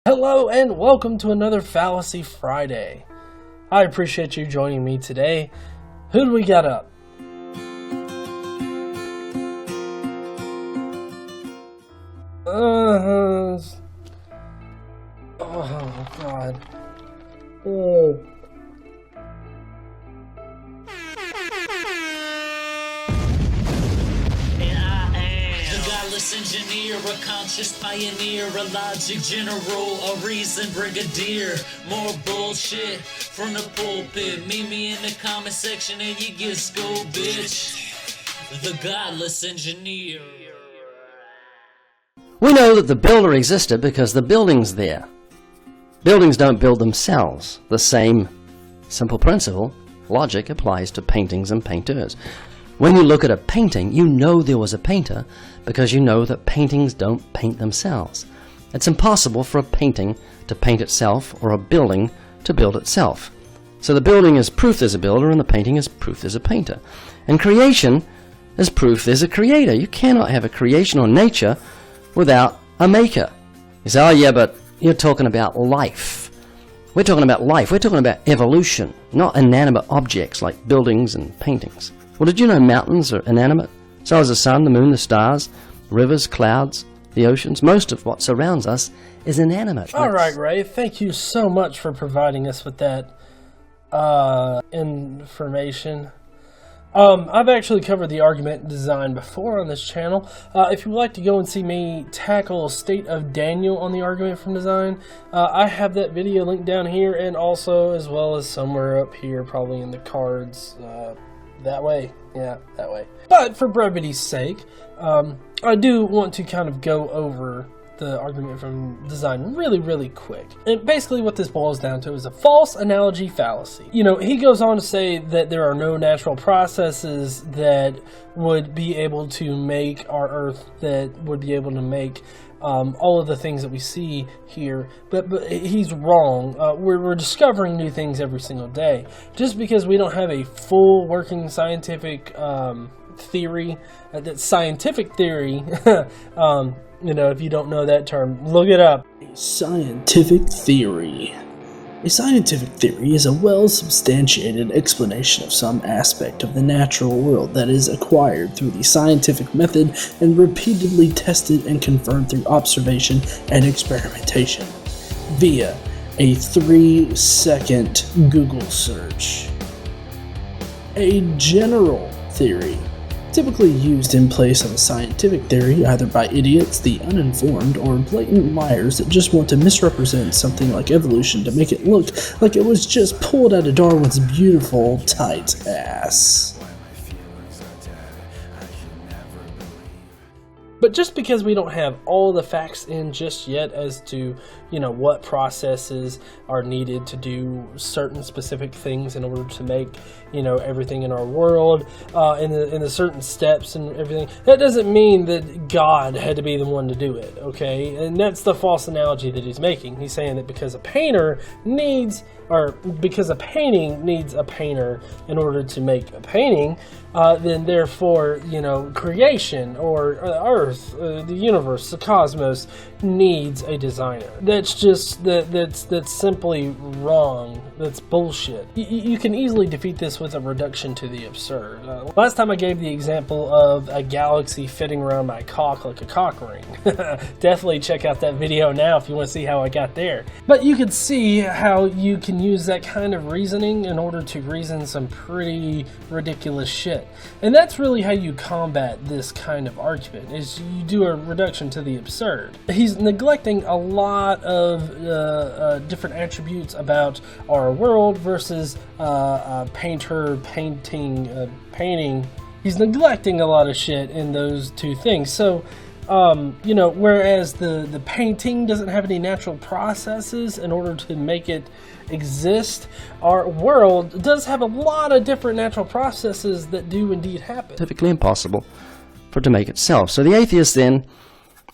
Hello and welcome to another Fallacy Friday. I appreciate you joining me today. Who do we got up? Oh God. Oh. Godless engineer, a conscious pioneer, a logic general, a reason brigadier. More bullshit from the pulpit. Meet me in the comment section and you get schooled, bitch. The Godless engineer. We know that the builder existed because the building's there. Buildings don't build themselves. The same simple principle, logic, applies to paintings and painters. When you look at a painting, you know there was a painter because you know that paintings don't paint themselves. It's impossible for a painting to paint itself or a building to build itself. So the building is proof there's a builder and the painting is proof there's a painter. And creation is proof there's a creator. You cannot have a creation or nature without a maker. You say, oh yeah, but you're talking about life. We're talking about life. We're talking about evolution, not inanimate objects like buildings and paintings. Well, did you know mountains are inanimate? So is the sun, the moon, the stars, rivers, clouds, the oceans. Most of what surrounds us is inanimate. All right, Ray. Thank you so much for providing us with that information. I've actually covered the argument design before on this channel. If you would like to go and see me tackle State of Daniel on the argument from design, I have that video linked down here and also as well as somewhere up here, probably in the cards. That way. Yeah, that way. But for brevity's sake, I do want to kind of go over the argument from design really quick. And basically what this boils down to is a false analogy fallacy. You know, he goes on to say that there are no natural processes that would be able to make our Earth, that would be able to make all of the things that we see here, but he's wrong. We're discovering new things every single day. Just because we don't have a full working scientific theory, that scientific theory, you know, if you don't know that term, look it up. Scientific theory. A scientific theory is a well-substantiated explanation of some aspect of the natural world that is acquired through the scientific method and repeatedly tested and confirmed through observation and experimentation via a 3-second Google search. A general theory, typically used in place of a scientific theory either by idiots, the uninformed, or blatant liars that just want to misrepresent something like evolution to make it look like it was just pulled out of Darwin's beautiful, tight ass. But just because we don't have all the facts in just yet as to, you know, what processes are needed to do certain specific things in order to make, you know, everything in our world, in the certain steps and everything, that doesn't mean that God had to be the one to do it, okay? And that's the false analogy that he's making. He's saying that because a painter needs, or because a painting needs a painter in order to make a painting, then therefore, you know, creation or Earth, the universe, the cosmos needs a designer. That's just that's simply wrong. That's bullshit. You can easily defeat this with a reduction to the absurd. Last time I gave the example of a galaxy fitting around my cock like a cock ring. Definitely check out that video now if you want to see how I got there. But you can see how you can use that kind of reasoning in order to reason some pretty ridiculous shit. And that's really how you combat this kind of argument, is you do a reduction to the absurd. He's neglecting a lot of different attributes about our world versus painter painting. He's neglecting a lot of shit in those two things. So, you know, whereas the painting doesn't have any natural processes in order to make it exist, our world does have a lot of different natural processes that do indeed happen. Typically impossible for it to make itself. So the atheist then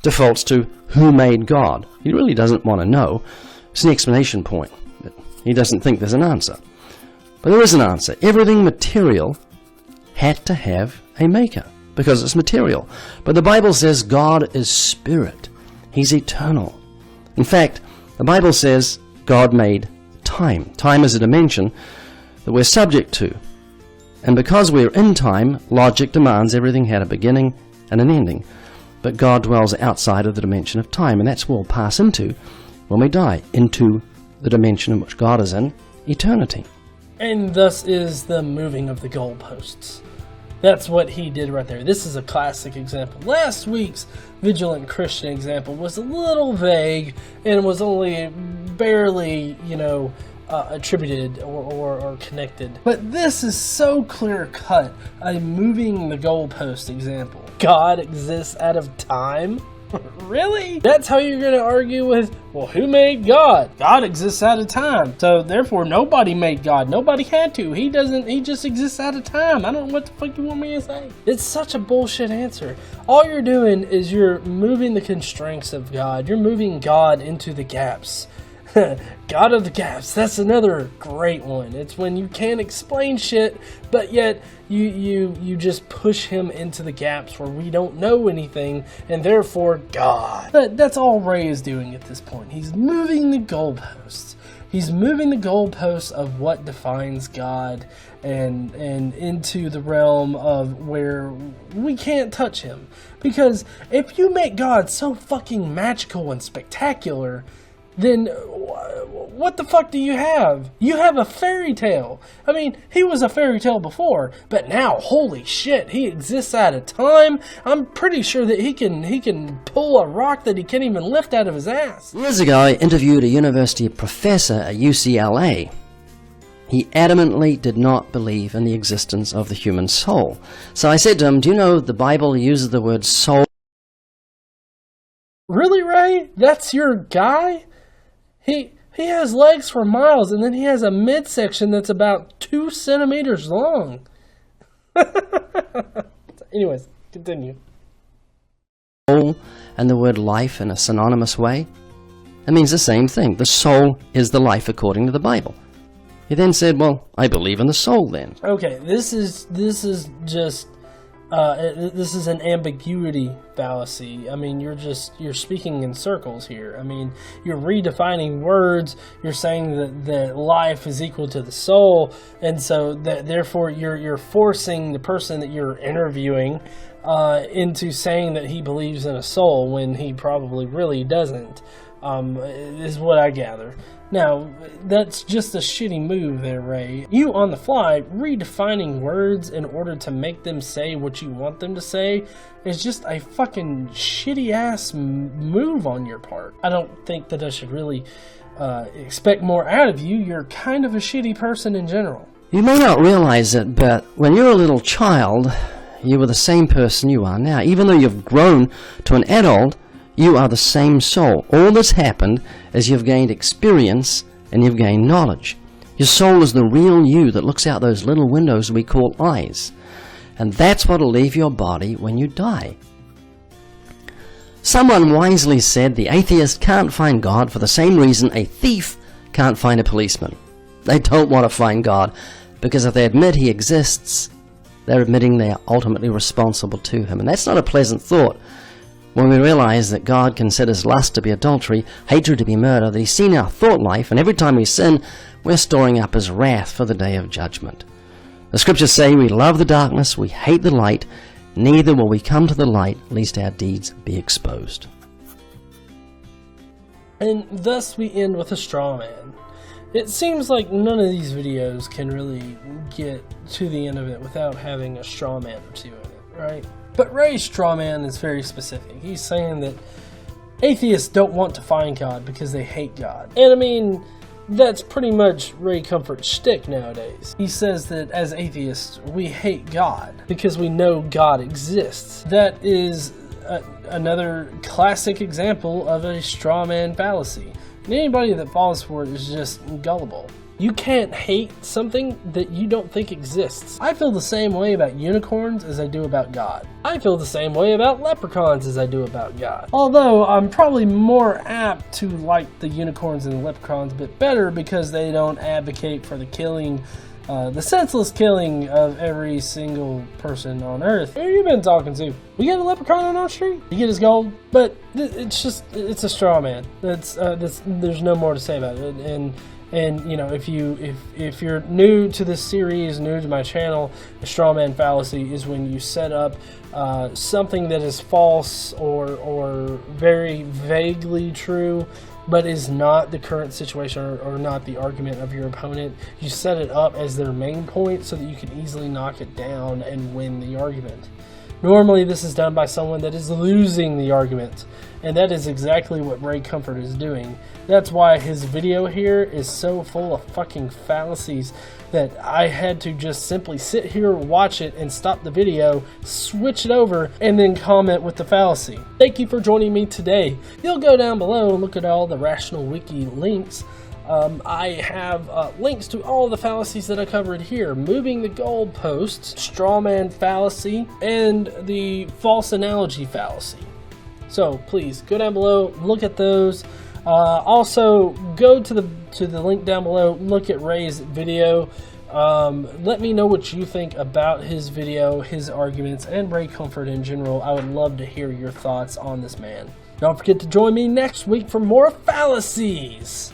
defaults to who made God. He really doesn't want to know. It's an explanation point. But he doesn't think there's an answer. But there is an answer. Everything material had to have a maker because it's material. But the Bible says God is spirit. He's eternal. In fact, The Bible says God made time. Time is a dimension that we're subject to. And because we're in time, logic demands everything had a beginning and an ending. But God dwells outside of the dimension of time, and that's what we'll pass into when we die, into the dimension in which God is in, eternity. And thus is the moving of the goalposts. That's what he did right there. This is a classic example. Last week's Vigilant Christian example was a little vague and was only barely, attributed or connected. But this is so clear-cut, a moving the goalpost example. God exists out of time? Really? That's how you're going to argue with, well, who made God? God exists out of time. So therefore nobody made God. Nobody had to. He just exists out of time. I don't know what the fuck you want me to say. It's such a bullshit answer. All you're doing is you're moving the constraints of God. You're moving God into the gaps. God of the gaps. That's another great one. It's when you can't explain shit, but yet you just push him into the gaps where we don't know anything, and therefore God. But that's all Ray is doing at this point. He's moving the goalposts. He's moving the goalposts of what defines God and into the realm of where we can't touch him. Because if you make God so fucking magical and spectacular, then what the fuck do you have? You have a fairy tale. I mean, he was a fairy tale before, but now, holy shit, he exists out of time. I'm pretty sure that he can pull a rock that he can't even lift out of his ass. Years ago, I interviewed a university professor at UCLA. He adamantly did not believe in the existence of the human soul. So I said to him, do you know the Bible uses the word soul? Really, Ray? That's your guy? He has legs for miles, and then he has a midsection that's about 2 centimeters long. Anyways, continue. Soul and the word life in a synonymous way? It means the same thing. The soul is the life according to the Bible. He then said, well, I believe in the soul then. Okay, this is just this is an ambiguity fallacy. I mean, you're speaking in circles here. I mean, you're redefining words. You're saying that life is equal to the soul, and so that therefore you're forcing the person that you're interviewing into saying that he believes in a soul when he probably really doesn't. Is what I gather. Now, that's just a shitty move there, Ray. You, on the fly, redefining words in order to make them say what you want them to say is just a fucking shitty-ass move on your part. I don't think that I should really expect more out of you. You're kind of a shitty person in general. You may not realize it, but when you're a little child, you were the same person you are now. Even though you've grown to an adult, you are the same soul. All that's happened is you've gained experience and you've gained knowledge. Your soul is the real you that looks out those little windows we call eyes. And that's what'll leave your body when you die. Someone wisely said the atheist can't find God for the same reason a thief can't find a policeman. They don't want to find God because if they admit he exists, they're admitting they're ultimately responsible to him. And that's not a pleasant thought. When we realize that God considers lust to be adultery, hatred to be murder, that he's seen our thought life, and every time we sin, we're storing up his wrath for the day of judgment. The scriptures say we love the darkness, we hate the light, neither will we come to the light, lest our deeds be exposed. And thus we end with a straw man. It seems like none of these videos can really get to the end of it without having a straw man or two in it, right? But Ray's straw man is very specific. He's saying that atheists don't want to find God because they hate God. And I mean, that's pretty much Ray Comfort's shtick nowadays. He says that as atheists, we hate God because we know God exists. That is another classic example of a straw man fallacy. And anybody that falls for it is just gullible. You can't hate something that you don't think exists. I feel the same way about unicorns as I do about God. I feel the same way about leprechauns as I do about God. Although I'm probably more apt to like the unicorns and the leprechauns a bit better because they don't advocate for the killing the senseless killing of every single person on Earth. Who you been talking to? We got a leprechaun on our street? You get his gold? But it's a straw man. There's no more to say about it. And you know, if you're new to this series, new to my channel, a straw man fallacy is when you set up something that is false or very vaguely true, but is not the current situation or not the argument of your opponent. You set it up as their main point so that you can easily knock it down and win the argument. Normally this is done by someone that is losing the argument, and that is exactly what Ray Comfort is doing. That's why his video here is so full of fucking fallacies that I had to just simply sit here, watch it, and stop the video, switch it over, and then comment with the fallacy. Thank you for joining me today. You'll go down below and look at all the Rational Wiki links. I have links to all the fallacies that I covered here: moving the goalposts, strawman fallacy, and the false analogy fallacy. So please go down below, look at those. Also, go to the link down below, look at Ray's video. Let me know what you think about his video, his arguments, and Ray Comfort in general. I would love to hear your thoughts on this man. Don't forget to join me next week for more fallacies.